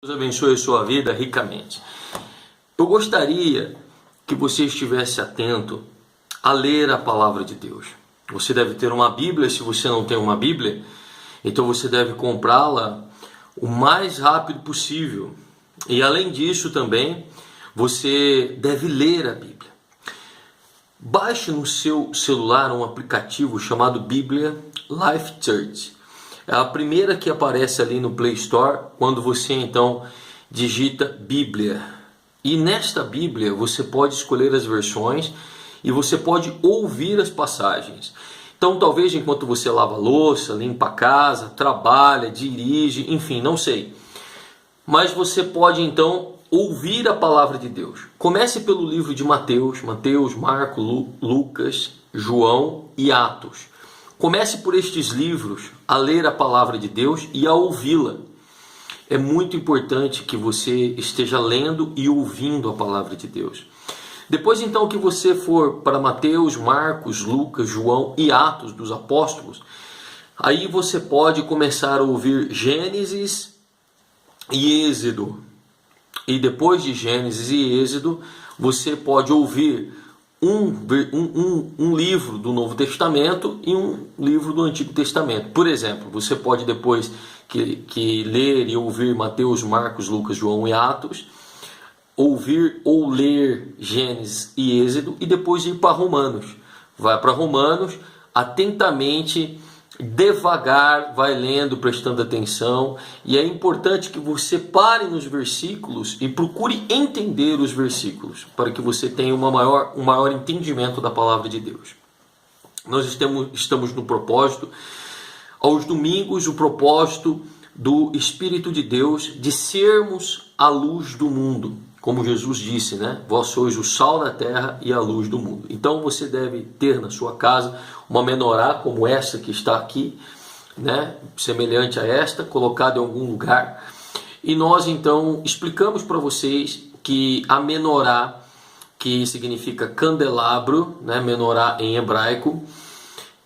Deus abençoe a sua vida ricamente. Eu gostaria que você estivesse atento a ler a palavra de Deus. Você deve ter uma Bíblia. Se você não tem uma Bíblia, então você deve comprá-la o mais rápido possível. E além disso também, você deve ler a Bíblia. Baixe no seu celular um aplicativo chamado Bíblia Life Church. É a primeira que aparece ali no Play Store quando você então digita Bíblia. E nesta Bíblia você pode escolher as versões e você pode ouvir as passagens. Então talvez enquanto você lava a louça, limpa a casa, trabalha, dirige, enfim, não sei. Mas você pode então ouvir a palavra de Deus. Comece pelo livro de Mateus, Marcos, Lucas, João e Atos. Comece por estes livros a ler a palavra de Deus e a ouvi-la. É muito importante que você esteja lendo e ouvindo a palavra de Deus. Depois então que você for para Mateus, Marcos, Lucas, João e Atos dos Apóstolos, aí você pode começar a ouvir Gênesis e Êxodo. E depois de Gênesis e Êxodo, você pode ouvir um livro do Novo Testamento e um livro do Antigo Testamento. Por exemplo, você pode depois que ler e ouvir Mateus, Marcos, Lucas, João e Atos, ouvir ou ler Gênesis e Êxodo e depois ir para Romanos. Vai para Romanos, atentamente, devagar, vai lendo, prestando atenção, e é importante que você pare nos versículos e procure entender os versículos, para que você tenha um maior entendimento da palavra de Deus. Nós estamos no propósito, aos domingos, o propósito do Espírito de Deus de sermos a luz do mundo. Como Jesus disse, né? Vós sois o sal da terra e a luz do mundo. Então você deve ter na sua casa uma menorá como essa que está aqui, né? Semelhante a esta, colocada em algum lugar. E nós então explicamos para vocês que a menorá, que significa candelabro, né? Menorá em hebraico,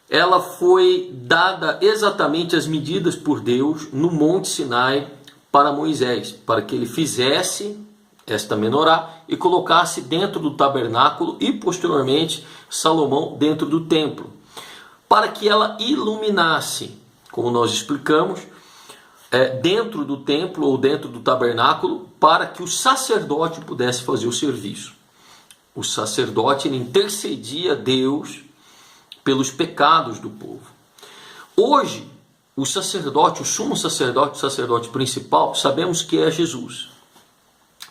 ela foi dada exatamente as medidas por Deus no Monte Sinai para Moisés, para que ele fizesse esta menorá e colocasse dentro do tabernáculo e posteriormente Salomão dentro do templo, para que ela iluminasse, como nós explicamos, dentro do templo ou dentro do tabernáculo, para que o sacerdote pudesse fazer o serviço. O sacerdote ele intercedia a Deus pelos pecados do povo. Hoje, o sacerdote, o sumo sacerdote, o sacerdote principal, sabemos que é Jesus.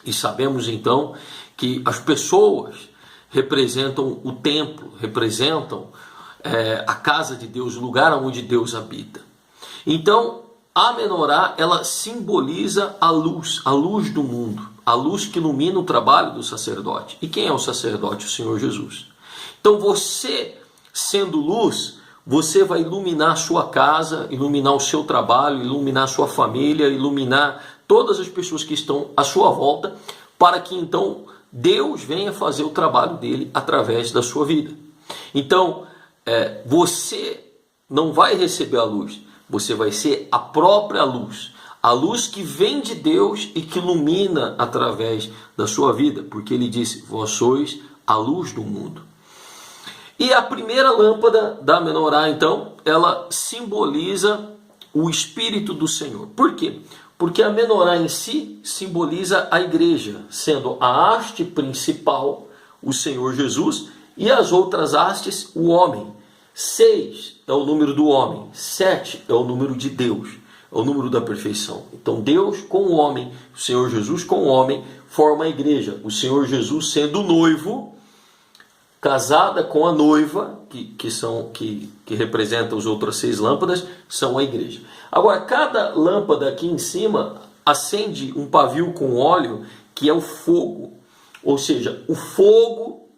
E sabemos então que as pessoas representam o templo, representam a casa de Deus, o lugar onde Deus habita. Então, a menorá, ela simboliza a luz do mundo, a luz que ilumina o trabalho do sacerdote. E quem é o sacerdote? O Senhor Jesus. Então, você, sendo luz, você vai iluminar a sua casa, iluminar o seu trabalho, iluminar a sua família, iluminar todas as pessoas que estão à sua volta, para que então Deus venha fazer o trabalho dele através da sua vida. Então, você não vai receber a luz, você vai ser a própria luz. A luz que vem de Deus e que ilumina através da sua vida, porque ele disse, vós sois a luz do mundo. E a primeira lâmpada da menorá, então, ela simboliza o Espírito do Senhor. Por quê? Porque a menorá em si simboliza a igreja, sendo a haste principal o Senhor Jesus e as outras hastes o homem. 6 é o número do homem, 7 é o número de Deus, é o número da perfeição. Então Deus com o homem, o Senhor Jesus com o homem, forma a igreja. O Senhor Jesus sendo o noivo, casada com a noiva, que representa as outras 6 lâmpadas, são a igreja. Agora, cada lâmpada aqui em cima acende um pavio com óleo, que é o fogo. Ou seja, o fogo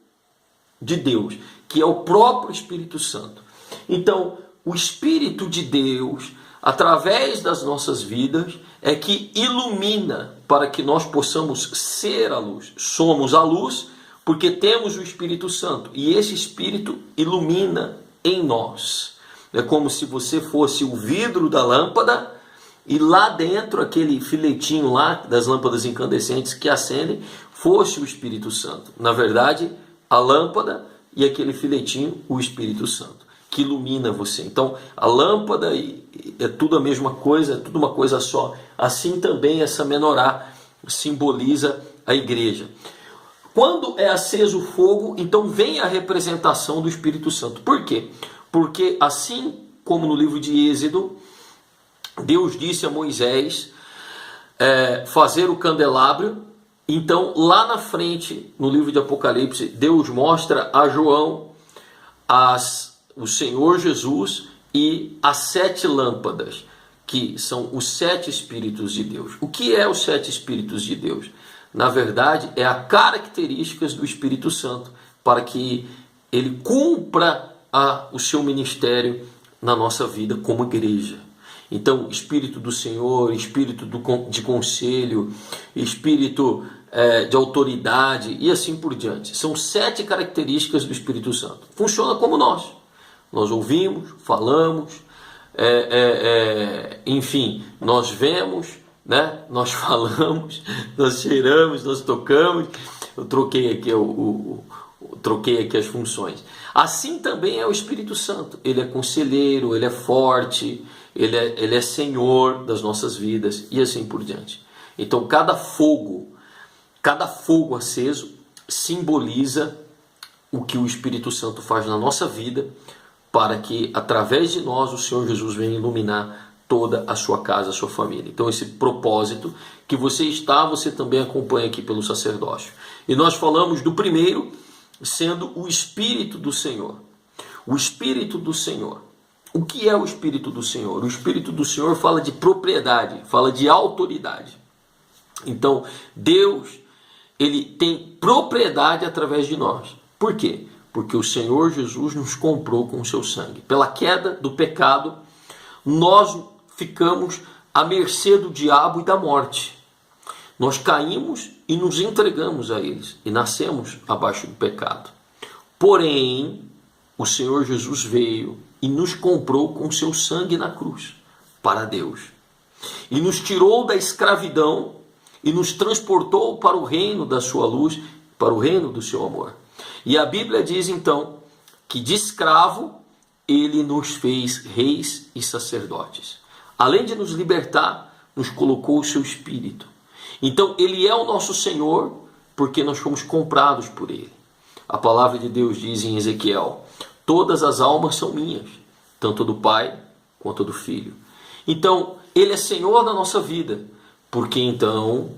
de Deus, que é o próprio Espírito Santo. Então, o Espírito de Deus, através das nossas vidas, é que ilumina para que nós possamos ser a luz. Somos a luz, porque temos o Espírito Santo, e esse Espírito ilumina em nós. É como se você fosse o vidro da lâmpada e lá dentro, aquele filetinho lá das lâmpadas incandescentes que acendem, fosse o Espírito Santo. Na verdade, a lâmpada e aquele filetinho, o Espírito Santo, que ilumina você. Então, a lâmpada é tudo a mesma coisa, é tudo uma coisa só. Assim também essa menorá simboliza a igreja. Quando é aceso o fogo, então vem a representação do Espírito Santo. Por quê? Porque assim como no livro de Êxodo, Deus disse a Moisés fazer o candelabro. Então, lá na frente, no livro de Apocalipse, Deus mostra a João o Senhor Jesus e as 7 lâmpadas, que são os 7 Espíritos de Deus. O que é os 7 Espíritos de Deus? Na verdade, é as características do Espírito Santo para que ele cumpra o seu ministério na nossa vida como igreja. Então, Espírito do Senhor, Espírito de conselho, Espírito de autoridade e assim por diante. São 7 características do Espírito Santo. Funciona como nós. Nós ouvimos, falamos, enfim, nós vemos, né? Nós falamos, nós cheiramos, nós tocamos. Eu troquei aqui as funções. Assim também é o Espírito Santo. Ele é conselheiro, ele é forte, ele é Senhor das nossas vidas e assim por diante. Então cada fogo aceso simboliza o que o Espírito Santo faz na nossa vida, para que através de nós o Senhor Jesus venha iluminar toda a sua casa, a sua família. Então esse propósito que você também acompanha aqui pelo sacerdócio. E nós falamos do primeiro sendo o Espírito do Senhor. O Espírito do Senhor. O que é o Espírito do Senhor? O Espírito do Senhor fala de propriedade, fala de autoridade. Então Deus, ele tem propriedade através de nós. Por quê? Porque o Senhor Jesus nos comprou com o seu sangue. Pela queda do pecado, nós ficamos à mercê do diabo e da morte. Nós caímos e nos entregamos a eles e nascemos abaixo do pecado. Porém, o Senhor Jesus veio e nos comprou com o seu sangue na cruz para Deus. E nos tirou da escravidão e nos transportou para o reino da sua luz, para o reino do seu amor. E a Bíblia diz então que de escravo ele nos fez reis e sacerdotes. Além de nos libertar, nos colocou o seu Espírito. Então ele é o nosso Senhor porque nós fomos comprados por ele. A palavra de Deus diz em Ezequiel: todas as almas são minhas, tanto do Pai quanto do Filho. Então ele é Senhor da nossa vida, porque então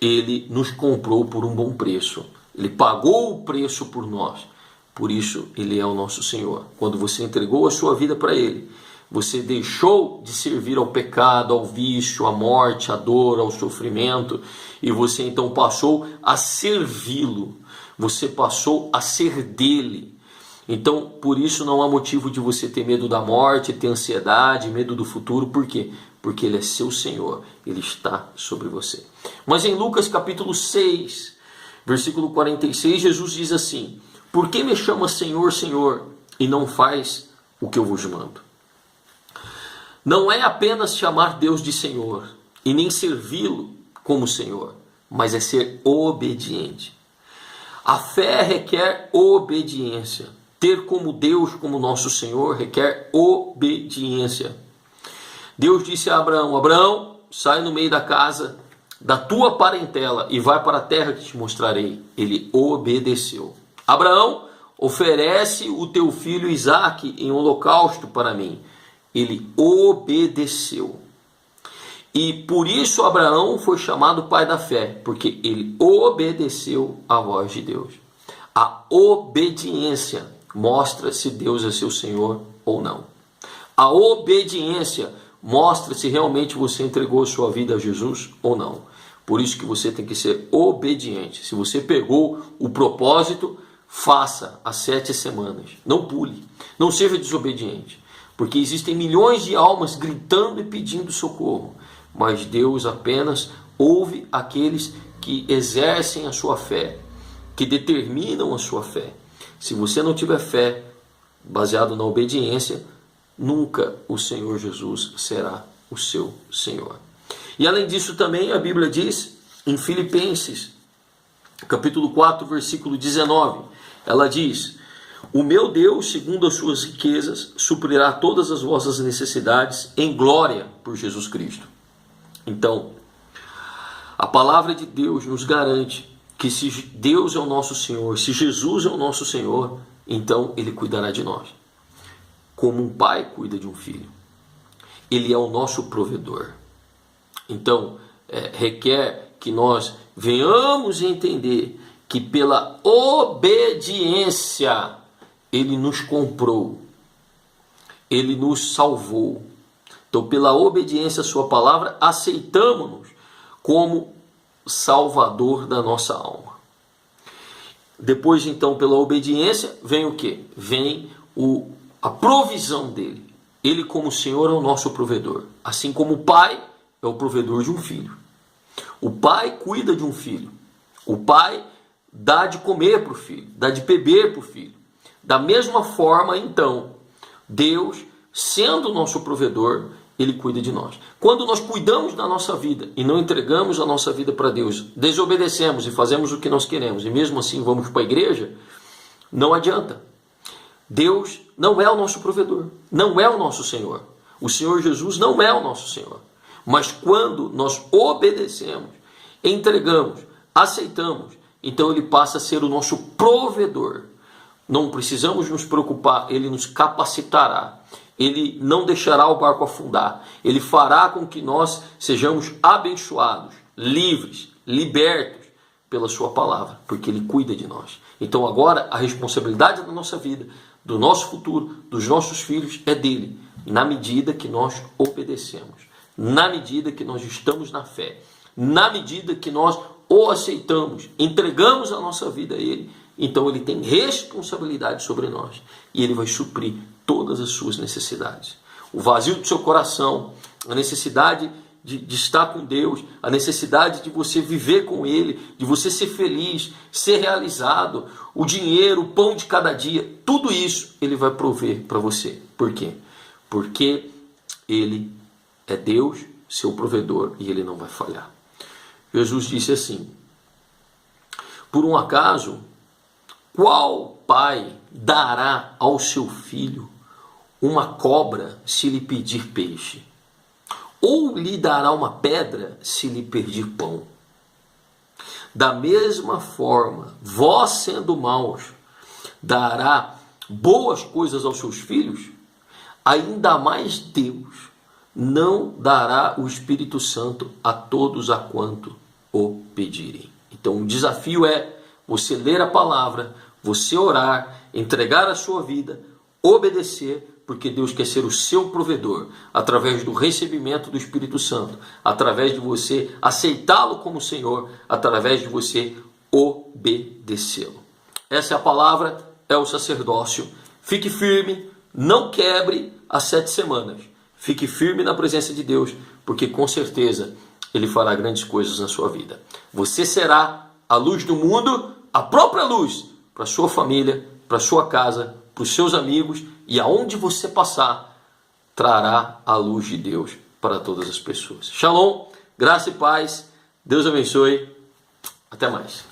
ele nos comprou por um bom preço. Ele pagou o preço por nós. Por isso ele é o nosso Senhor. Quando você entregou a sua vida para ele, você deixou de servir ao pecado, ao vício, à morte, à dor, ao sofrimento, e você então passou a servi-lo. Você passou a ser dele. Então, por isso não há motivo de você ter medo da morte, ter ansiedade, medo do futuro. Por quê? Porque ele é seu Senhor. Ele está sobre você. Mas em Lucas capítulo 6, versículo 46, Jesus diz assim: por que me chama Senhor, Senhor, e não faz o que eu vos mando? Não é apenas chamar Deus de Senhor, e nem servi-lo como Senhor, mas é ser obediente. A fé requer obediência. Ter como Deus, como nosso Senhor, requer obediência. Deus disse a Abraão: Abraão, sai no meio da casa da tua parentela e vai para a terra que te mostrarei. Ele obedeceu. Abraão, oferece o teu filho Isaque em holocausto para mim. Ele obedeceu. E por isso Abraão foi chamado pai da fé, porque ele obedeceu à voz de Deus. A obediência mostra se Deus é seu Senhor ou não. A obediência mostra se realmente você entregou a sua vida a Jesus ou não. Por isso que você tem que ser obediente. Se você pegou o propósito, faça as 7 semanas. Não pule. Não seja desobediente. Porque existem milhões de almas gritando e pedindo socorro. Mas Deus apenas ouve aqueles que exercem a sua fé, que determinam a sua fé. Se você não tiver fé baseado na obediência, nunca o Senhor Jesus será o seu Senhor. E além disso também a Bíblia diz em Filipenses, capítulo 4, versículo 19, ela diz: o meu Deus, segundo as suas riquezas, suprirá todas as vossas necessidades em glória por Jesus Cristo. Então, a palavra de Deus nos garante que se Deus é o nosso Senhor, se Jesus é o nosso Senhor, então Ele cuidará de nós. Como um pai cuida de um filho. Ele é o nosso provedor. Então, requer que nós venhamos entender que pela obediência Ele nos comprou, Ele nos salvou. Então, pela obediência à sua palavra, aceitamos-nos como Salvador da nossa alma. Depois, então, pela obediência, vem o quê? Vem a provisão dele. Ele, como Senhor, é o nosso provedor. Assim como o pai é o provedor de um filho. O pai cuida de um filho. O pai dá de comer para o filho, dá de beber para o filho. Da mesma forma, então, Deus, sendo o nosso provedor, Ele cuida de nós. Quando nós cuidamos da nossa vida e não entregamos a nossa vida para Deus, desobedecemos e fazemos o que nós queremos, e mesmo assim vamos para a igreja, não adianta. Deus não é o nosso provedor, não é o nosso Senhor. O Senhor Jesus não é o nosso Senhor. Mas quando nós obedecemos, entregamos, aceitamos, então Ele passa a ser o nosso provedor. Não precisamos nos preocupar, Ele nos capacitará. Ele não deixará o barco afundar. Ele fará com que nós sejamos abençoados, livres, libertos pela sua palavra, porque Ele cuida de nós. Então agora a responsabilidade da nossa vida, do nosso futuro, dos nossos filhos é dele, na medida que nós obedecemos, na medida que nós estamos na fé, na medida que nós o aceitamos, entregamos a nossa vida a Ele, então Ele tem responsabilidade sobre nós e Ele vai suprir todas as suas necessidades. O vazio do seu coração, a necessidade de estar com Deus, a necessidade de você viver com Ele, de você ser feliz, ser realizado, o dinheiro, o pão de cada dia, tudo isso Ele vai prover para você. Por quê? Porque Ele é Deus, seu provedor, e Ele não vai falhar. Jesus disse assim: por um acaso, qual pai dará ao seu filho uma cobra se lhe pedir peixe? Ou lhe dará uma pedra se lhe pedir pão? Da mesma forma, vós sendo maus, dará boas coisas aos seus filhos? Ainda mais Deus não dará o Espírito Santo a todos a quanto o pedirem. Então o desafio é você ler a palavra, você orar, entregar a sua vida, obedecer, porque Deus quer ser o seu provedor, através do recebimento do Espírito Santo, através de você aceitá-lo como Senhor, através de você obedecê-lo. Essa é a palavra, é o sacerdócio. Fique firme, não quebre as 7 semanas. Fique firme na presença de Deus, porque com certeza Ele fará grandes coisas na sua vida. Você será a luz do mundo, a própria luz, para a sua família, para a sua casa, para os seus amigos, e aonde você passar, trará a luz de Deus para todas as pessoas. Shalom, graça e paz, Deus abençoe, até mais.